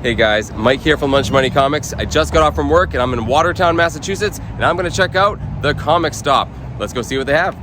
Hey guys, Mike here from Lunch Money Comics. I just got off from work and I'm in Watertown, Massachusetts, and I'm gonna check out the comic stop. Let's go see what they have.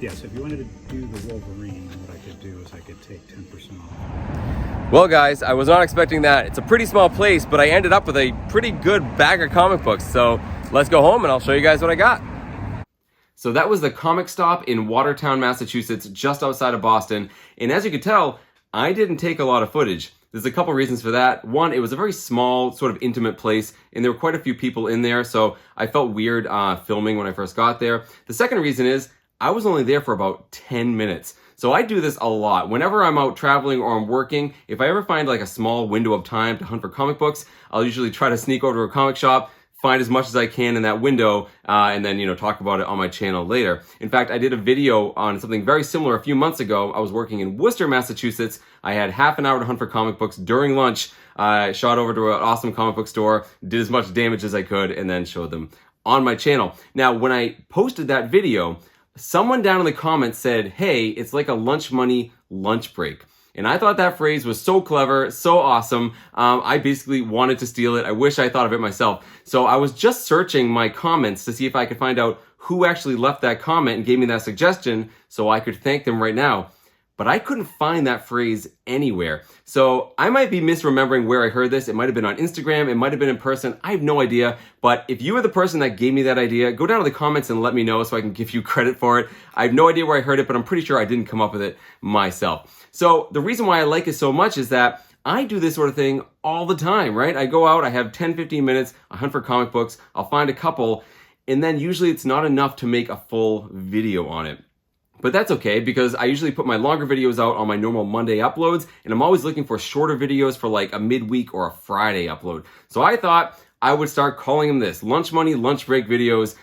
Yeah, so if you wanted to do the Wolverine, what I could do is I could take 10% off. Well guys, I was not expecting that. It's a pretty small place, but I ended up with a pretty good bag of comic books. So let's go home and I'll show you guys what I got. So that was the comic stop in Watertown, Massachusetts, just outside of Boston. And as you can tell, I didn't take a lot of footage. There's a couple reasons for that. One, it was a very small, sort of intimate place, and there were quite a few people in there, so I felt weird filming when I first got there. The second reason is, I was only there for about 10 minutes. So I do this a lot. Whenever I'm out traveling or I'm working, if I ever find like a small window of time to hunt for comic books, I'll usually try to sneak over to a comic shop, find as much as I can in that window, and then, talk about it on my channel later. In fact, I did a video on something very similar a few months ago. I was working in Worcester, Massachusetts. I had half an hour to hunt for comic books during lunch. I shot over to an awesome comic book store, did as much damage as I could, and then showed them on my channel. Now, when I posted that video, someone down in the comments said, hey, it's like a lunch money lunch break. And I thought that phrase was so clever, so awesome. I basically wanted to steal it. I wish I thought of it myself. So I was just searching my comments to see if I could find out who actually left that comment and gave me that suggestion so I could thank them right now. But I couldn't find that phrase anywhere. So I might be misremembering where I heard this. It might have been on Instagram. It might have been in person. I have no idea. But if you were the person that gave me that idea, go down to the comments and let me know so I can give you credit for it. I have no idea where I heard it, but I'm pretty sure I didn't come up with it myself. So the reason why I like it so much is that I do this sort of thing all the time, right? I go out, I have 10, 15 minutes, I hunt for comic books, I'll find a couple, and then usually it's not enough to make a full video on it. But that's okay, because I usually put my longer videos out on my normal Monday uploads, and I'm always looking for shorter videos for like a midweek or a Friday upload. So I thought I would start calling them this, lunch money, lunch break videos,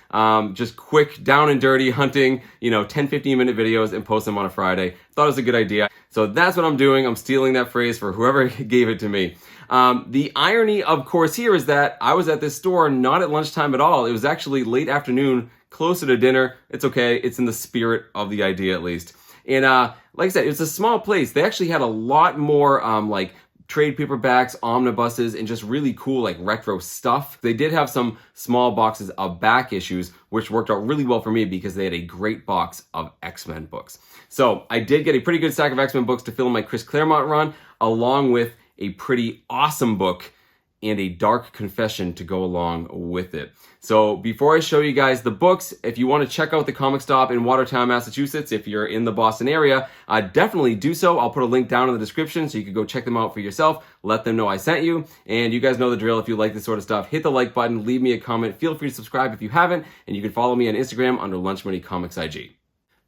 just quick, down and dirty hunting, 10, 15 minute videos, and post them on a Friday. Thought it was a good idea. So that's what I'm doing. I'm stealing that phrase for whoever gave it to me. The irony, of course, here is that I was at this store not at lunchtime at all. It was actually late afternoon, closer to dinner. It's okay. It's in the spirit of the idea, at least. And like I said, it's a small place. They actually had a lot more like trade paperbacks, omnibuses, and just really cool like retro stuff. They did have some small boxes of back issues, which worked out really well for me because they had a great box of X-Men books. So I did get a pretty good stack of X-Men books to fill in my Chris Claremont run, along with a pretty awesome book and a dark confession to go along with it. So before I show you guys the books, if you want to check out the comic stop in Watertown, Massachusetts, if you're in the Boston area, definitely do so. I'll put a link down in the description so you can go check them out for yourself. Let them know I sent you. And you guys know the drill. If you like this sort of stuff, hit the like button, leave me a comment. Feel free to subscribe if you haven't. And you can follow me on Instagram under Lunch Money Comics IG.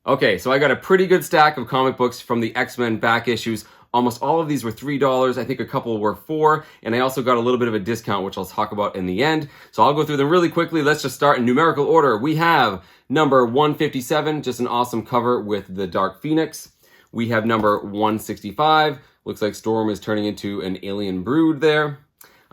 Okay, so I got a pretty good stack of comic books from the X-Men back issues. Almost all of these were $3. I think a couple were $4. And I also got a little bit of a discount, which I'll talk about in the end. So I'll go through them really quickly. Let's just start in numerical order. We have number 157, just an awesome cover with the Dark Phoenix. We have number 165. Looks like Storm is turning into an alien brood there.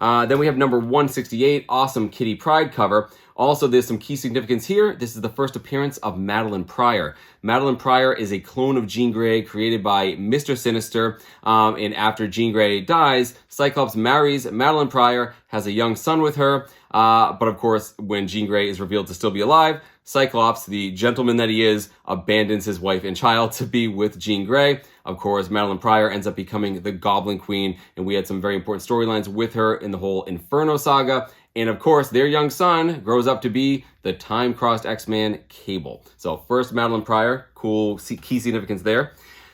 Then we have number 168, awesome Kitty Pryde cover. Also, there's some key significance here. This is the first appearance of Madeline Pryor. Madeline Pryor is a clone of Jean Grey created by Mr. Sinister. And after Jean Grey dies, Cyclops marries Madeline Pryor, has a young son with her. But of course, when Jean Grey is revealed to still be alive, Cyclops, the gentleman that he is, abandons his wife and child to be with Jean Grey. Of course, Madeline Pryor ends up becoming the Goblin Queen, and we had some very important storylines with her in the whole Inferno saga. And of course, their young son grows up to be the time-crossed X-Man Cable. So first, Madeline Pryor, cool key significance there.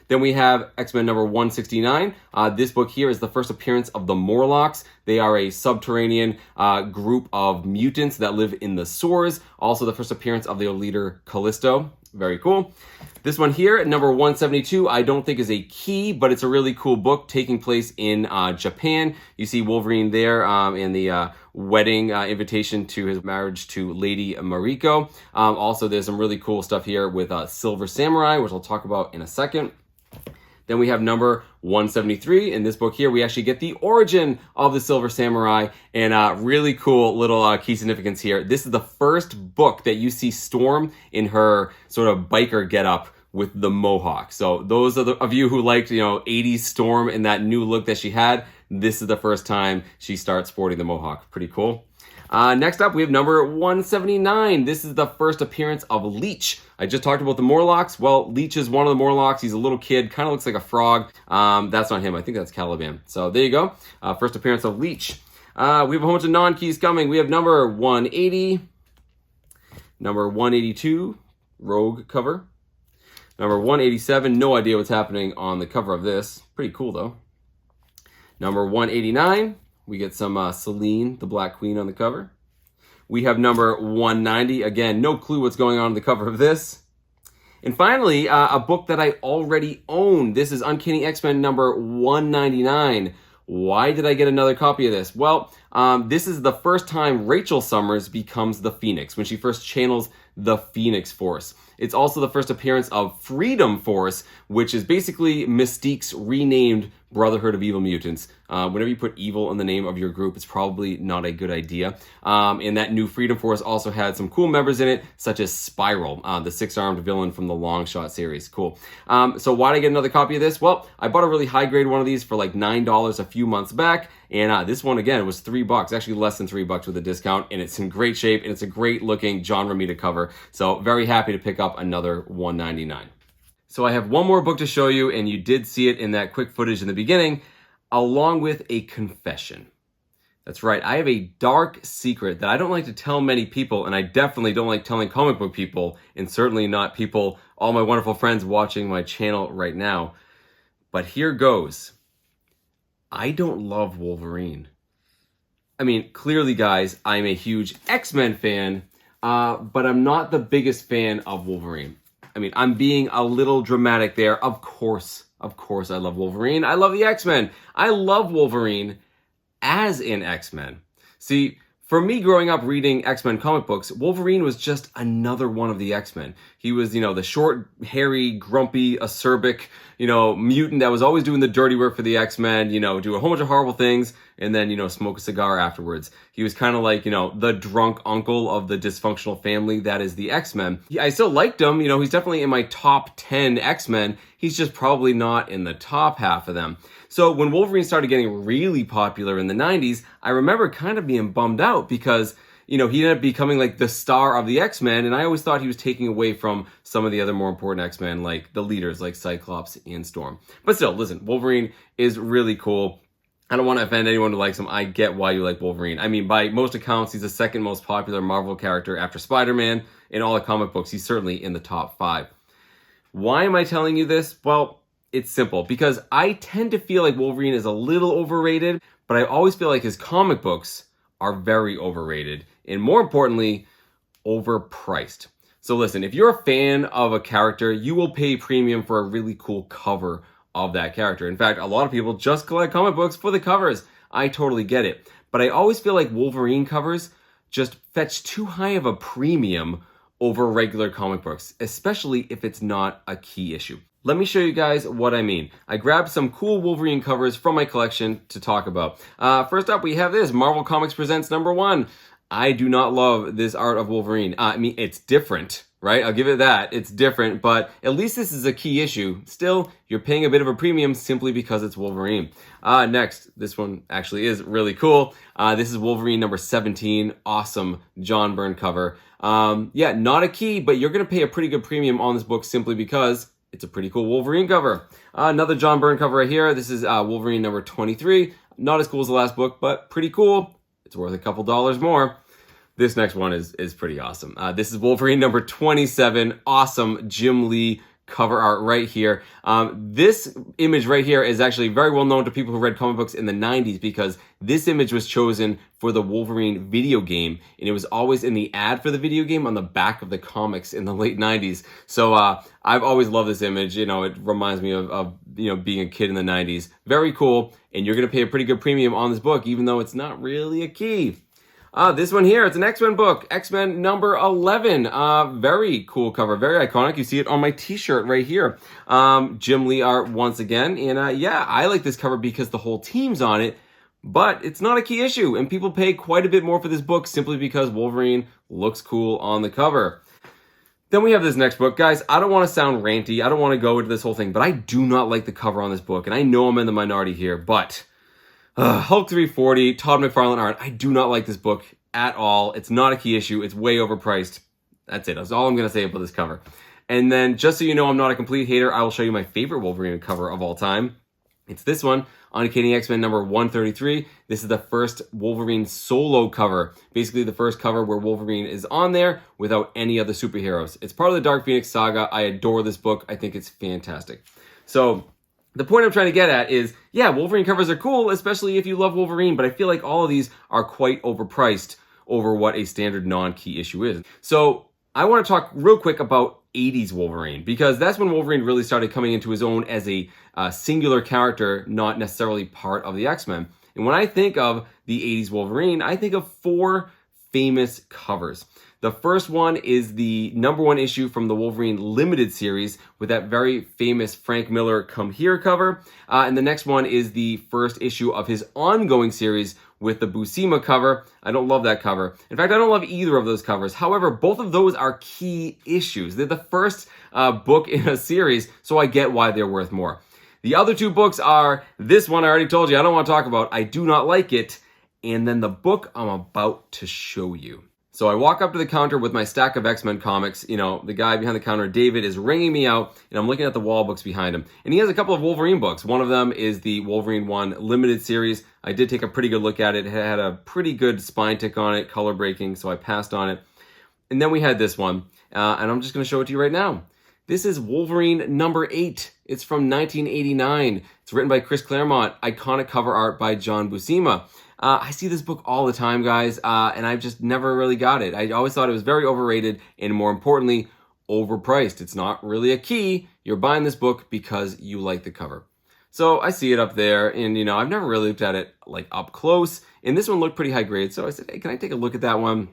Then we have X-Men number 169. This book here is the first appearance of the Morlocks. They are a subterranean group of mutants that live in the sewers. Also the first appearance of their leader, Callisto. Very cool. This one here, number 172, I don't think is a key, but it's a really cool book taking place in Japan. You see Wolverine there in the wedding invitation to his marriage to Lady Mariko. Also, there's some really cool stuff here with Silver Samurai, which I'll talk about in a second. Then we have number 173. In this book here, we actually get the origin of the Silver Samurai, and really cool little key significance here. This is the first book that you see Storm in her sort of biker getup with the mohawk. So those of you who liked, 80s Storm and that new look that she had, this is the first time she starts sporting the mohawk. Pretty cool. Next up, we have number 179. This is the first appearance of Leech. I just talked about the Morlocks. Well, Leech is one of the Morlocks. He's a little kid, kind of looks like a frog. That's not him. I think that's Caliban. So there you go. First appearance of Leech. We have a whole bunch of non-keys coming. We have number 180, number 182, Rogue cover. Number 187, no idea what's happening on the cover of this. Pretty cool, though. Number 189, we get some Selene, the Black Queen, on the cover. We have number 190. Again, no clue what's going on the cover of this. And finally, a book that I already own. This is Uncanny X-Men number 199. Why did I get another copy of this? Well, this is the first time Rachel Summers becomes the Phoenix, when she first channels the Phoenix Force. It's also the first appearance of Freedom Force, which is basically Mystique's renamed Brotherhood of Evil Mutants. Whenever you put evil in the name of your group, it's probably not a good idea. And that new Freedom Force also had some cool members in it, such as Spiral, the six-armed villain from the Long Shot series. Cool. So why did I get another copy of this? Well, I bought a really high-grade one of these for like $9 a few months back. And this one, again, was $3, actually less than $3 with a discount. And it's in great shape, and it's a great-looking John Romita cover. So very happy to pick up another $199. So I have one more book to show you, and you did see it in that quick footage in the beginning, along with a confession. That's right, I have a dark secret that I don't like to tell many people, and I definitely don't like telling comic book people, and certainly not people, all my wonderful friends watching my channel right now. But here goes. I don't love Wolverine. I mean, clearly, guys, I'm a huge X-Men fan, but I'm not the biggest fan of Wolverine. I mean, I'm being a little dramatic there. Of course, I love Wolverine. I love the X-Men. I love Wolverine as in X-Men. See, for me growing up reading X-Men comic books, Wolverine was just another one of the X-Men. He was, the short, hairy, grumpy, acerbic, mutant that was always doing the dirty work for the X-Men, do a whole bunch of horrible things, and then, smoke a cigar afterwards. He was kind of like, the drunk uncle of the dysfunctional family that is the X-Men. I still liked him, he's definitely in my top 10 X-Men. He's just probably not in the top half of them. So when Wolverine started getting really popular in the 90s, I remember kind of being bummed out because, he ended up becoming like the star of the X-Men, and I always thought he was taking away from some of the other more important X-Men, like the leaders, like Cyclops and Storm. But still, listen, Wolverine is really cool. I don't want to offend anyone who likes him. I get why you like Wolverine. I mean, by most accounts, he's the second most popular Marvel character after Spider-Man. In all the comic books, he's certainly in the top 5. Why am I telling you this? Well, it's simple. Because I tend to feel like Wolverine is a little overrated, but I always feel like his comic books are very overrated. And more importantly, overpriced. So listen, if you're a fan of a character, you will pay premium for a really cool cover of that character. In fact, a lot of people just collect comic books for the covers. I totally get it. But I always feel like Wolverine covers just fetch too high of a premium over regular comic books, especially if it's not a key issue. Let me show you guys what I mean. I grabbed some cool Wolverine covers from my collection to talk about. First up, we have this, Marvel Comics Presents number 1. I do not love this art of Wolverine. I mean, it's different, right? I'll give it that. It's different, but at least this is a key issue. Still, you're paying a bit of a premium simply because it's Wolverine. Next, this one actually is really cool. This is Wolverine number 17. Awesome John Byrne cover. Yeah, not a key, but you're going to pay a pretty good premium on this book simply because it's a pretty cool Wolverine cover. Another John Byrne cover right here. This is Wolverine number 23. Not as cool as the last book, but pretty cool. It's worth a couple dollars more. This next one is pretty awesome. This is Wolverine number 27. Awesome Jim Lee cover art right here. This image right here is actually very well known to people who read comic books in the 90s because this image was chosen for the Wolverine video game, and it was always in the ad for the video game on the back of the comics in the late 90s. So I've always loved this image. You know, it reminds me of you know, being a kid in the 90s. Very cool, and you're gonna pay a pretty good premium on this book, even though it's not really a key. This one here, it's an X-Men book, X-Men number 11. Very cool cover, very iconic. You see it on my t-shirt right here. Jim Lee art once again. And yeah, I like this cover because the whole team's on it, but it's not a key issue. And people pay quite a bit more for this book simply because Wolverine looks cool on the cover. Then we have this next book. Guys, I don't want to sound ranty. I don't want to go into this whole thing, but I do not like the cover on this book. And I know I'm in the minority here, but Hulk 340, Todd McFarlane art. I do not like this book at all. It's not a key issue. It's way overpriced. That's it. That's all I'm going to say about this cover. And then, just so you know I'm not a complete hater, I will show you my favorite Wolverine cover of all time. It's this one, Uncanny X-Men number 133. This is the first Wolverine solo cover. Basically, the first cover where Wolverine is on there without any other superheroes. It's part of the Dark Phoenix saga. I adore this book. I think it's fantastic. So, the point I'm trying to get at is, yeah, Wolverine covers are cool, especially if you love Wolverine, but I feel like all of these are quite overpriced over what a standard non-key issue is. So I want to talk real quick about 80s Wolverine, because that's when Wolverine really started coming into his own as a singular character, not necessarily part of the X-Men. And when I think of the 80s Wolverine, I think of 4 famous covers. The first one is the number 1 issue from the Wolverine Limited series with that very famous Frank Miller Come Here cover. And the next one is the first issue of his ongoing series with the Buscema cover. I don't love that cover. In fact, I don't love either of those covers. However, both of those are key issues. They're the first book in a series, so I get why they're worth more. The other 2 books are this one I already told you I don't want to talk about. I do not like it. And then the book I'm about to show you. So I walk up to the counter with my stack of X-Men comics. You know, the guy behind the counter, David, is ringing me out, and I'm looking at the wall books behind him. And he has a couple of Wolverine books. One of them is the Wolverine 1 Limited series. I did take a pretty good look at it. It had a pretty good spine tick on it, color breaking, so I passed on it. And then we had this one, and I'm just going to show it to you right now. This is Wolverine number 8. It's from 1989. It's written by Chris Claremont, iconic cover art by John Buscema. I see this book all the time, guys, and I've just never really got it. I always thought it was very overrated and, more importantly, overpriced. It's not really a key. You're buying this book because you like the cover. So I see it up there, and, you know, I've never really looked at it, like, up close, and this one looked pretty high grade, so I said, hey, can I take a look at that one?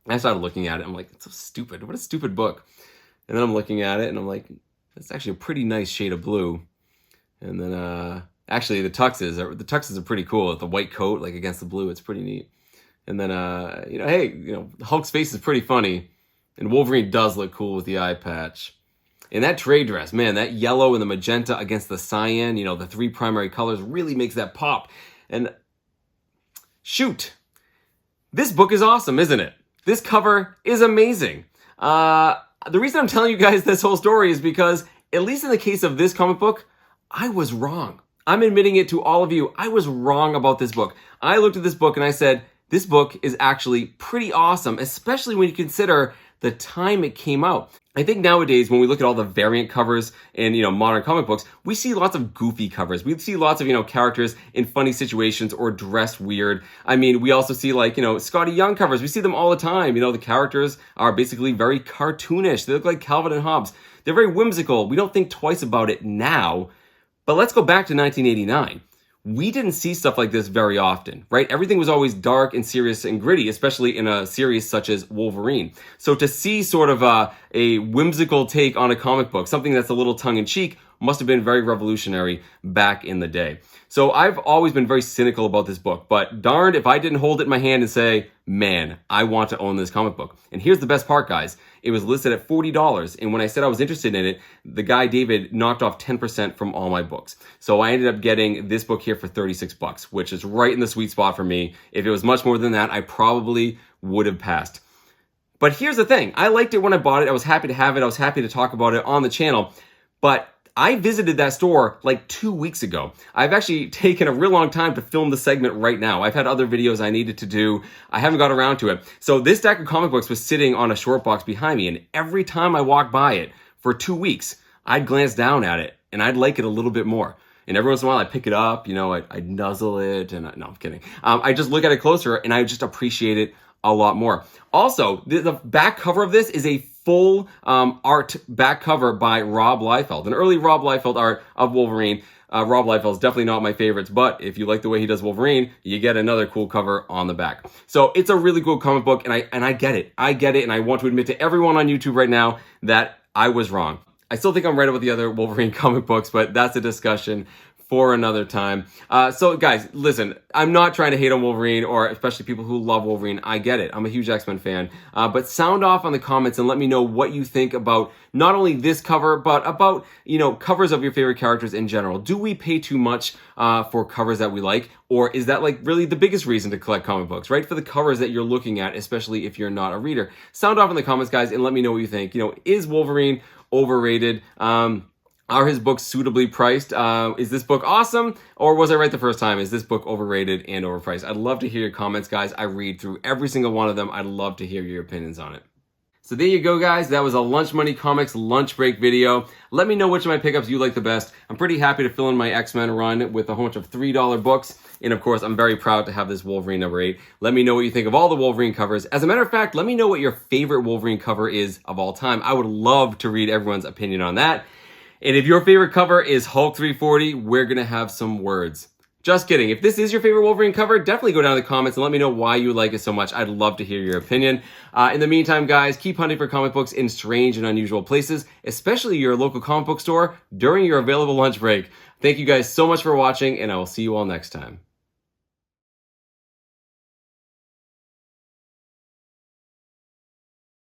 And I started looking at it. I'm like, it's so stupid. What a stupid book. And then I'm looking at it, and I'm like, it's actually a pretty nice shade of blue. And then, actually, the tuxes are pretty cool. The white coat, like, against the blue, it's pretty neat. And then, you know, hey, you know, Hulk's face is pretty funny. And Wolverine does look cool with the eye patch. And that trade dress, man, that yellow and the magenta against the cyan, you know, the 3 primary colors really makes that pop. And shoot, this book is awesome, isn't it? This cover is amazing. The reason I'm telling you guys this whole story is because, at least in the case of this comic book, I was wrong. I'm admitting it to all of you. I was wrong about this book. I looked at this book and I said, this book is actually pretty awesome, especially when you consider the time it came out. I think nowadays, when we look at all the variant covers in, you know, modern comic books, we see lots of goofy covers. We see lots of, you know, characters in funny situations or dressed weird. I mean, we also see, like, you know, Scotty Young covers. We see them all the time. You know, the characters are basically very cartoonish. They look like Calvin and Hobbes. They're very whimsical. We don't think twice about it now. But let's go back to 1989. We didn't see stuff like this very often, right? Everything was always dark and serious and gritty, especially in a series such as Wolverine. So to see sort of a whimsical take on a comic book, something that's a little tongue-in-cheek, must have been very revolutionary back in the day. So I've always been very cynical about this book, but darned if I didn't hold it in my hand and say, man, I want to own this comic book. And here's the best part, guys. It was listed at $40, and when I said I was interested in it, the guy, David, knocked off 10% from all my books. So I ended up getting this book here for $36, which is right in the sweet spot for me. If it was much more than that, I probably would have passed. But here's the thing. I liked it when I bought it. I was happy to have it. I was happy to talk about it on the channel. But I visited that store like 2 weeks ago. I've actually taken a real long time to film the segment right now. I've had other videos I needed to do. I haven't got around to it. So this stack of comic books was sitting on a short box behind me, and every time I walked by it for 2 weeks, I'd glance down at it and I'd like it a little bit more. And every once in a while I pick it up, you know, I nuzzle it and no, I'm kidding. I just look at it closer and I just appreciate it a lot more. Also, the back cover of this is a full art back cover by Rob Liefeld, an early Rob Liefeld art of Wolverine. Rob Liefeld is definitely not my favorites, but if you like the way he does Wolverine, you get another cool cover on the back. So it's a really cool comic book, and I get it. I get it, and I want to admit to everyone on YouTube right now that I was wrong. I still think I'm right about the other Wolverine comic books, but that's a discussion for another time. So guys, listen, I'm not trying to hate on Wolverine, or especially people who love Wolverine. I get it. I'm a huge X-Men fan. But sound off on the comments and let me know what you think about not only this cover, but about, you know, covers of your favorite characters in general. Do we pay too much for covers that we like? Or is that like really the biggest reason to collect comic books, right? For the covers that you're looking at, especially if you're not a reader. Sound off in the comments, guys, and let me know what you think. You know, is Wolverine overrated? Are his books suitably priced? Is this book awesome? Or was I right the first time? Is this book overrated and overpriced? I'd love to hear your comments, guys. I read through every single one of them. I'd love to hear your opinions on it. So there you go, guys. That was a Lunch Money Comics lunch break video. Let me know which of my pickups you like the best. I'm pretty happy to fill in my X-Men run with a whole bunch of $3 books. And of course, I'm very proud to have this Wolverine number 8. Let me know what you think of all the Wolverine covers. As a matter of fact, let me know what your favorite Wolverine cover is of all time. I would love to read everyone's opinion on that. And if your favorite cover is Hulk 340, we're going to have some words. Just kidding. If this is your favorite Wolverine cover, definitely go down in the comments and let me know why you like it so much. I'd love to hear your opinion. In the meantime, guys, keep hunting for comic books in strange and unusual places, especially your local comic book store during your available lunch break. Thank you guys so much for watching, and I will see you all next time.